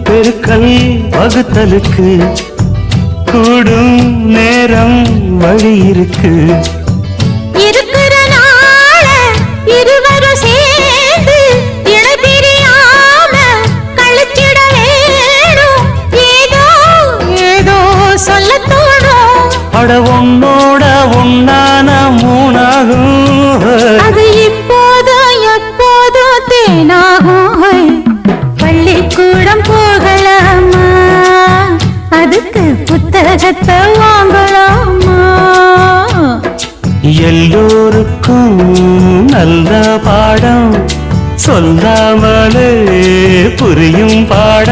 பெருக்கல் வகுத்தலுக்கு கூடும் நேரம் வழி இருக்கு. இருக்கிற நாள இருவரும் சேர்ந்து இணை பிரியாம கழிச்சிட வேணும். ஏதோ ஏதோ சொல்ல தோணும். அட உன்னோட உன்னான மூணாகும். அது இப்போதும் எப்போதும் தேனாகும். பள்ளிக்கூடம் போகலாமா, அதுக்கு புத்தகத்தை வாங்கலாமா? எல்லோருக்கும் நல்ல பாடம் சொல்லாமலே புரியும் பாடம்.